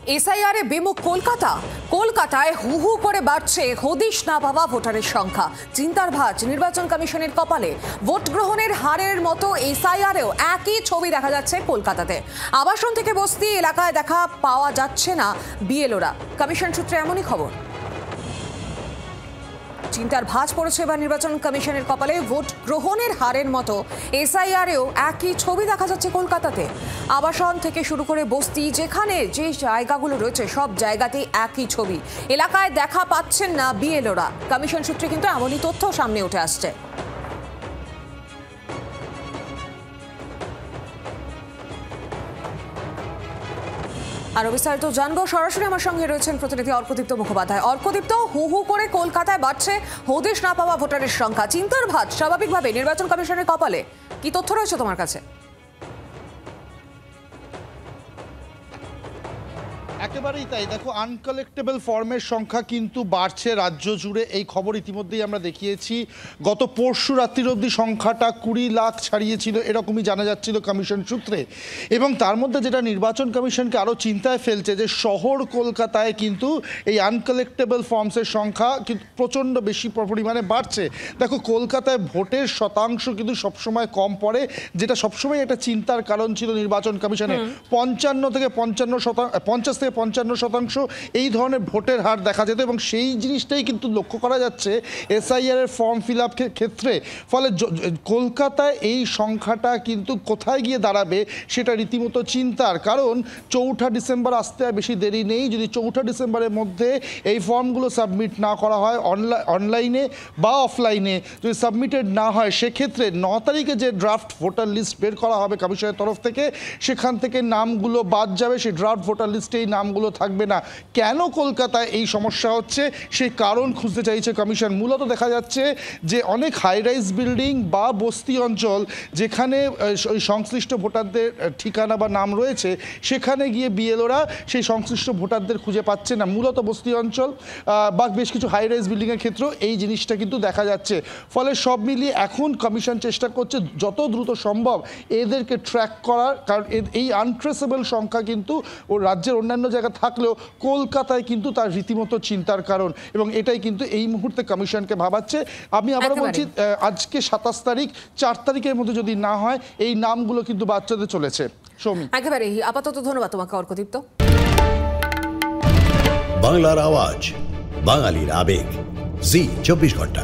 এসআইআরে বিমুখ কলকাতা। কলকাতায় হু হু করে বাড়ছে হদিশ না পাওয়া ভোটারের সংখ্যা। চিন্তার ভাঁজ নির্বাচন কমিশনের কপালে। ভোট গ্রহণের হারের মতো এসআইআরেও একই ছবি দেখা যাচ্ছে কলকাতাতে। আবাসন থেকে বস্তি এলাকায় দেখা পাওয়া যাচ্ছে না বিএলওরা। কমিশন সূত্রে এমনই খবর। চিন্তার ভাঁজ পড়েছে এবার নির্বাচন কমিশনের কপালে। ভোট গ্রহণের হারের মতো এসআইআরেও একই ছবি দেখা যাচ্ছে কলকাতাতে। আবাসন থেকে শুরু করে বস্তি, যেখানে যে জায়গাগুলো রয়েছে সব জায়গাতেই একই ছবি। এলাকায় দেখা পাচ্ছেন না বিএলওরা। কমিশন সূত্রে কিন্তু এমনই তথ্য সামনে উঠে আসছে। আরো বিস্তারিত জানবো, সরাসরি আমার সঙ্গে রয়েছেন প্রতিনিধি অর্কদীপ্ত মুখোপাধ্যায়। অর্কদীপ্ত, হু হু করে কলকাতায় বাড়ছে হদিশ না পাওয়া ভোটারের সংখ্যা। চিন্তার ভাঁজ স্বাভাবিকভাবে নির্বাচন কমিশনের কপালে। কি তথ্য রয়েছে তোমার কাছে? একেবারেই তাই। দেখো, আনকালেক্টেবল ফর্মের সংখ্যা কিন্তু বাড়ছে রাজ্য জুড়ে। এই খবর ইতিমধ্যেই আমরা দেখিয়েছি। গত পরশু রাত্রির অবধি সংখ্যাটা 20 লাখ ছাড়িয়েছিল, এরকমই জানা যাচ্ছিল কমিশন সূত্রে। এবং তার মধ্যে যেটা নির্বাচন কমিশনকে আরও চিন্তায় ফেলছে, যে শহর কলকাতায় কিন্তু এই আনকালেক্টেবল ফর্মসের সংখ্যা কিন্তু প্রচণ্ড বেশি পরিমাণে বাড়ছে। দেখো, কলকাতায় ভোটের শতাংশ কিন্তু সবসময় কম পড়ে, যেটা সবসময় একটা চিন্তার কারণ ছিল নির্বাচন কমিশনের। 50 থেকে 55% এই ধরনের ভোটের হার দেখা যেত, এবং সেই জিনিসটাই কিন্তু লক্ষ্য করা যাচ্ছে এসআইআর এর ফর্ম ফিল আপ ক্ষেত্রে। ফলে কলকাতায় এই সংখ্যাটা কিন্তু কোথায় গিয়ে দাঁড়াবে সেটা রীতিমতো চিন্তার কারণ। 4 ডিসেম্বর আসতে আর বেশি দেরি নেই। যদি 4 ডিসেম্বরের মধ্যে এই ফর্মগুলো সাবমিট না করা হয় অনলাইনে বা অফলাইনে, যদি সাবমিটেড না হয়, সেক্ষেত্রে 9 তারিখে যে ড্রাফট ভোটার লিস্ট বের করা হবে কমিশনের তরফ থেকে, সেখান থেকে নামগুলো বাদ যাবে। সেই ড্রাফট ভোটার লিস্টে এই নামগুলো থাকবে না। কেন কলকাতায় এই সমস্যা হচ্ছে সেই কারণ খুঁজতে চাইছে কমিশন। মূলত দেখা যাচ্ছে যে অনেক হাই রাইজ বিল্ডিং বা বস্তি অঞ্চল, যেখানে ওই সংশ্লিষ্ট ভোটারদের ঠিকানা বা নাম রয়েছে, সেখানে গিয়ে বিএলওরা সেই সংশ্লিষ্ট ভোটারদের খুঁজে পাচ্ছে না। মূলত বস্তি অঞ্চল বা বেশ কিছু হাই রাইজ বিল্ডিংয়ের ক্ষেত্রেও এই জিনিসটা কিন্তু দেখা যাচ্ছে। ফলে সব মিলিয়ে এখন কমিশন চেষ্টা করছে যত দ্রুত সম্ভব এদেরকে ট্র্যাক করার, কারণ এই আনট্রেসেবল সংখ্যা কিন্তু ও রাজ্যের অন্যান্য জায়গা থাকলেও কলকাতায় কিন্তু তার রীতিমতো চিন্তার কারণ, এবং এটাই কিন্তু এই মুহূর্তে কমিশনকে ভাবাচ্ছে। আমি আবারও বলছি, আজকে 27 তারিখ, 4 তারিখের মধ্যে যদি না হয়, এই নামগুলো কিন্তু বাচ্চাদের চলেছে। সৌমি, একেবারে আপাতত ধন্যবাদ তোমাকে অর্কদীপ্ত। বাংলার আওয়াজ, বাঙালির আবেগ, জি 24 ঘন্টা।